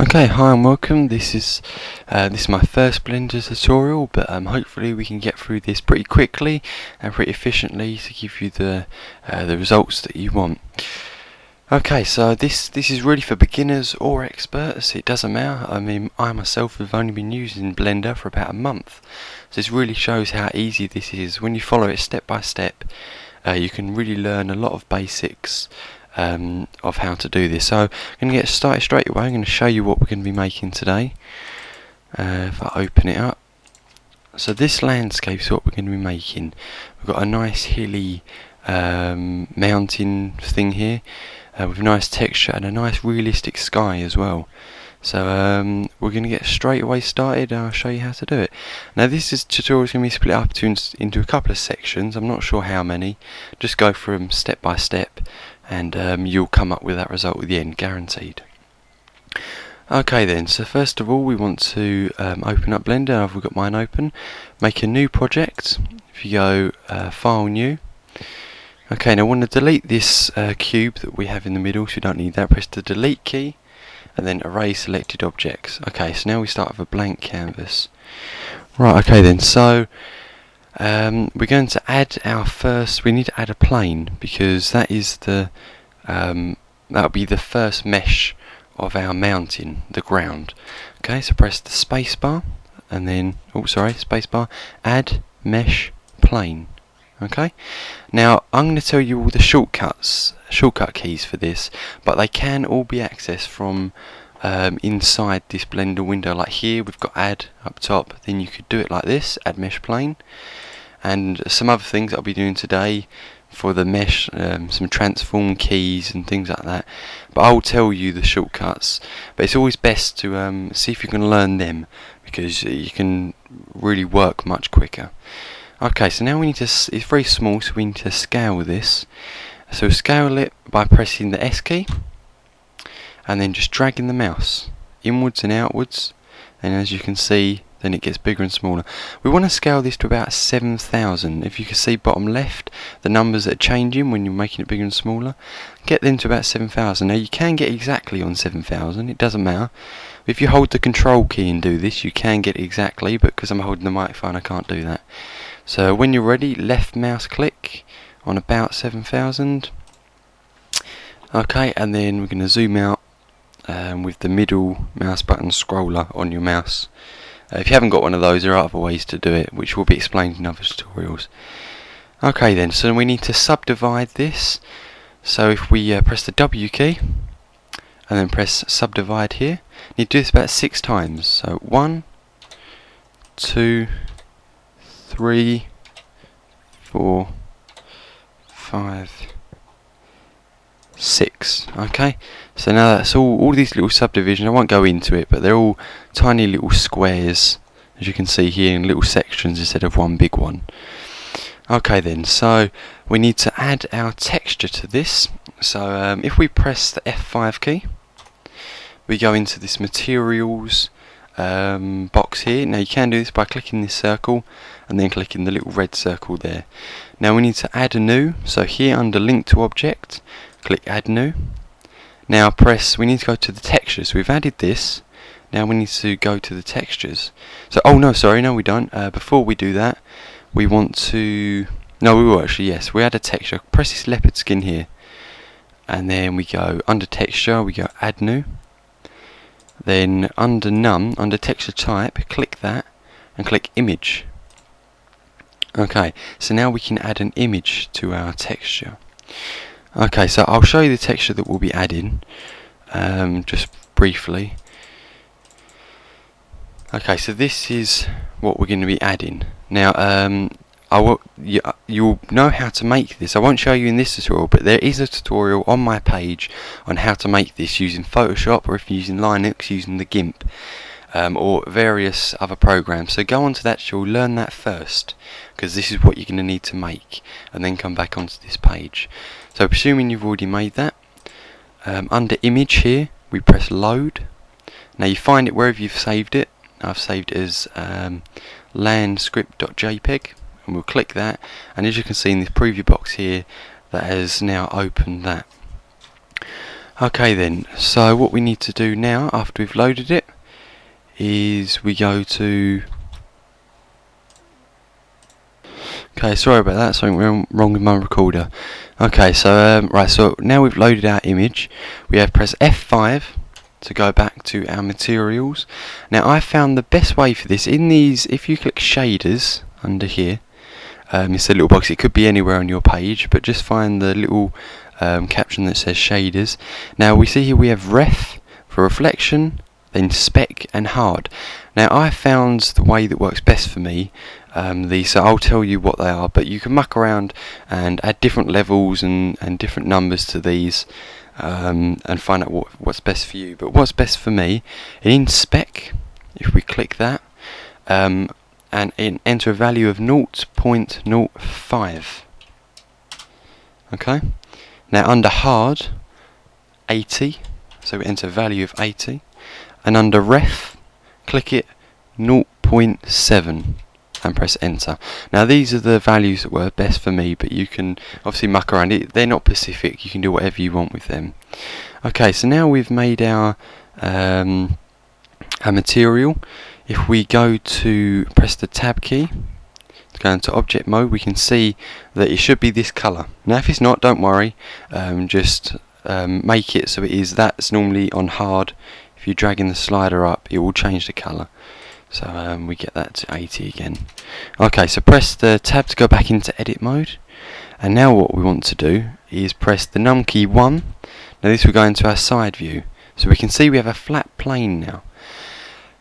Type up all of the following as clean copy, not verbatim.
Okay, hi and welcome. This is my first Blender tutorial, but hopefully we can get through this pretty quickly and pretty efficiently to give you the results that you want. Okay, so this is really for beginners or experts. It doesn't matter. I mean, I myself have only been using Blender for about a month, so this really shows how easy this is. When you follow it step by step, you can really learn a lot of basics of how to do this. So I'm going to get started straight away. I'm going to show you what we're going to be making today. If I open it up, so this landscape is what we're going to be making. We've got a nice hilly mountain thing here with nice texture and a nice realistic sky as well. So we're going to get straight away started and I'll show you how to do it. Now this tutorial is going to be split up into a couple of sections. I'm not sure how many. Just go through them step by step and you'll come up with that result at the end, guaranteed. Okay then, so first of all we want to open up Blender. I've got mine open. Make a new project. If you go File, New. Okay, now I want to delete this cube that we have in the middle, so we don't need that. Press the delete key and then erase selected objects. Okay, so now we start with a blank canvas. Right, okay then, so we're going to add we need to add a plane, because that is that'll be the first mesh of our mountain, the ground. Okay, so press the space bar and then, space bar, add mesh plane. Okay, now I'm going to tell you all the shortcut keys for this, but they can all be accessed from inside this Blender window. Like here we've got add up top, then you could do it like this, add mesh plane, and some other things that I'll be doing today for the mesh, some transform keys and things like that, but I'll tell you the shortcuts. But it's always best to see if you can learn them, because you can really work much quicker. Okay, so now we need to, it's very small, so we need to scale this. So scale it by pressing the S key and then just dragging the mouse inwards and outwards, and as you can see then it gets bigger and smaller. We want to scale this to about 7,000. If you can see bottom left, the numbers that are changing when you're making it bigger and smaller, get them to about 7,000. Now you can get exactly on 7,000, it doesn't matter. If you hold the control key and do this, you can get exactly, but because I'm holding the microphone I can't do that. So when you're ready, left mouse click on about 7,000. Okay, and then we're going to zoom out with the middle mouse button scroller on your mouse. If you haven't got one of those, there are other ways to do it, which will be explained in other tutorials. Okay then, so we need to subdivide this. So if we press the W key and then press subdivide here, you need to do this about 6 times. So 1, 2, 3, 4, 5, 6. Okay, so now that's all these little subdivisions. I won't go into it, but they're all tiny little squares, as you can see here, in little sections instead of one big one. Okay then, so we need to add our texture to this. So if we press the F5 key, we go into this materials box here. Now you can do this by clicking this circle and then clicking the little red circle there. Now we need to add a new, so here under link to object, click add new. Now we need to go to the textures. We've added this, now we need to go to the textures. So no we don't. Before we do that, we want to, no we will actually, yes, we add a texture. Press this leopard skin here and then we go under texture, we go add new. Then under none, under texture type, click that and click image. Okay, so now we can add an image to our texture. Okay, so I'll show you the texture that we'll be adding just briefly. Okay, so this is what we're going to be adding. Now you'll know how to make this. I won't show you in this tutorial, but there is a tutorial on my page on how to make this using Photoshop, or if you're using Linux, using the GIMP or various other programs. So go onto that, you'll learn that first, because this is what you're going to need to make, and then come back onto this page. So presuming you've already made that, under image here we press load. Now you find it wherever you've saved it. I've saved it as landscript.jpg, and we'll click that, and as you can see in this preview box here, that has now opened that. Okay then, so what we need to do now after we've loaded it is we go to... Okay, sorry about that, something wrong with my recorder. Okay, so right, so now we've loaded our image, we have press F5 to go back to our materials. Now I found the best way for this, in these, if you click shaders under here, it's a little box, it could be anywhere on your page, but just find the little caption that says shaders. Now we see here we have ref for reflection, then spec and hard. Now I found the way that works best for me, so I'll tell you what they are, but you can muck around and add different levels and different numbers to these, and find out what's best for you. But what's best for me, in spec, if we click that, and enter a value of 0.05. Okay, now under hard, 80, so we enter a value of 80, and under ref, click it 0.7 and press enter. Now these are the values that work best for me, but you can obviously muck around it. They're not specific, you can do whatever you want with them. Okay, so now we've made our material. If we go to press the tab key to go into object mode, we can see that it should be this colour. Now if it's not, don't worry, just make it so it is. That's normally on hard. If you're dragging the slider up, it will change the colour. So we get that to 80 again. Okay, so press the tab to go back into edit mode. And now what we want to do is press the num key 1. Now this will go into our side view. So we can see we have a flat plane now.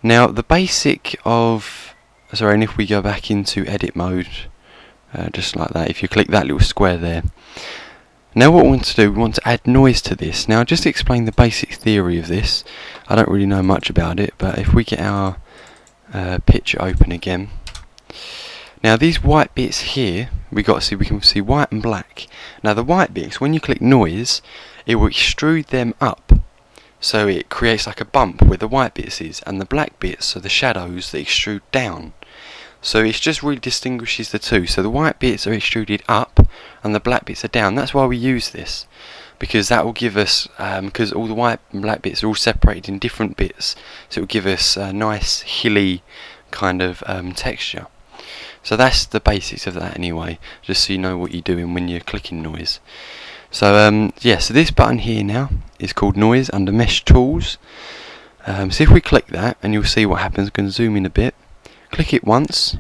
Now the basic of... Sorry, and if we go back into edit mode, just like that, if you click that little square there. Now what we want to do, we want to add noise to this. Now just to explain the basic theory of this, I don't really know much about it, but if we get our picture open again. Now these white bits here, we can see white and black. Now the white bits, when you click noise, it will extrude them up. So it creates like a bump where the white bits is, and the black bits are the shadows that extrude down. So it just really distinguishes the two. So the white bits are extruded up and the black bits are down. That's why we use this, because that will give us, because all the white and black bits are all separated in different bits, so it will give us a nice hilly kind of texture. So that's the basics of that anyway, just so you know what you're doing when you're clicking noise. So yeah, so this button here now is called noise under mesh tools. So if we click that, and you'll see what happens. I'm going to zoom in a bit. Click it once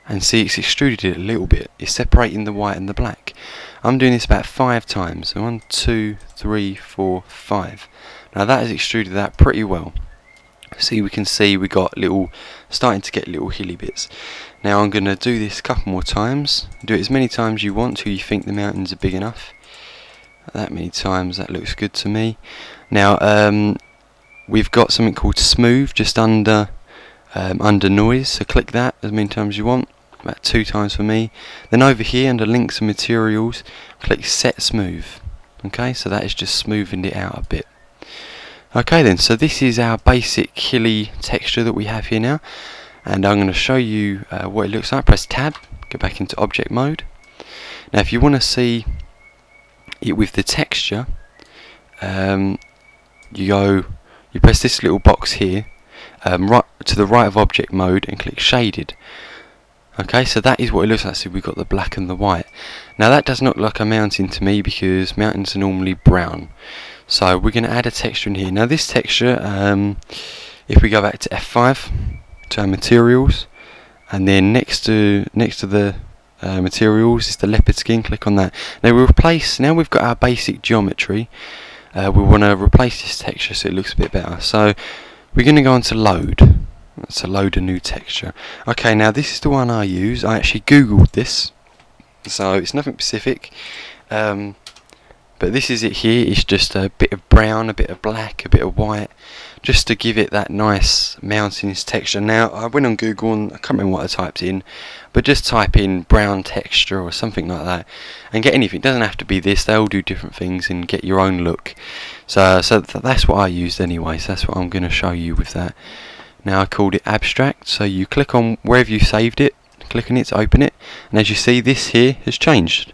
and see it's extruded it a little bit. It's separating the white and the black. I'm doing this about 5 times. So 1, 2, 3, 4, 5. Now that has extruded that pretty well. See, we can see we got starting to get little hilly bits. Now I'm going to do this a couple more times. Do it as many times you want till you think the mountains are big enough. That many times, that looks good to me. Now we've got something called smooth just under noise, so click that as many times as you want, about 2 times for me. Then over here under links and materials, click set smooth. Okay, so that is just smoothing it out a bit. Okay then, so this is our basic hilly texture that we have here now, and I'm going to show you what it looks like. Press tab, go back into object mode. Now if you want to see it with the texture, you press this little box here, right to the right of object mode, and click shaded. Okay, so that is what it looks like. So we've got the black and the white. Now that does not look like a mountain to me, because mountains are normally brown. So we're going to add a texture in here. Now this texture, if we go back to F5 to our materials, and then next to the materials is the leopard skin. Click on that. Now we've got our basic geometry. We want to replace this texture so it looks a bit better. So we're going to go on to load. That's to load a new texture. Okay, now this is the one I use. I actually googled this, so it's nothing specific, but this is it here. It's just a bit of brown, a bit of black, a bit of white, just to give it that nice mountainous texture. Now I went on Google and I can't remember what I typed in, but just type in brown texture or something like that and get anything. It doesn't have to be this, they all do different things, and get your own look. So that's what I used anyway, so that's what I'm going to show you with that. Now I called it abstract, so you click on wherever you saved it, click on it to open it, and as you see, this here has changed.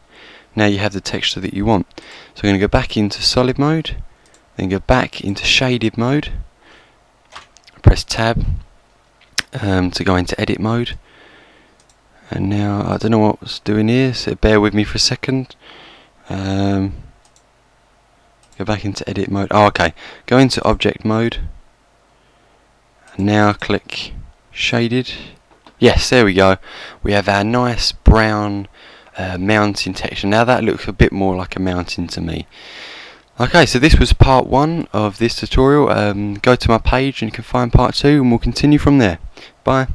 Now you have the texture that you want. So I'm going to go back into solid mode, then go back into shaded mode, press tab to go into edit mode, and now I don't know what's doing here, so bear with me for a second. Go back into edit mode. Oh, okay, go into object mode, and now click shaded. Yes, there we go. We have our nice brown mountain texture. Now that looks a bit more like a mountain to me. Okay, so this was part 1 of this tutorial. Go to my page and you can find part 2, and we'll continue from there. Bye.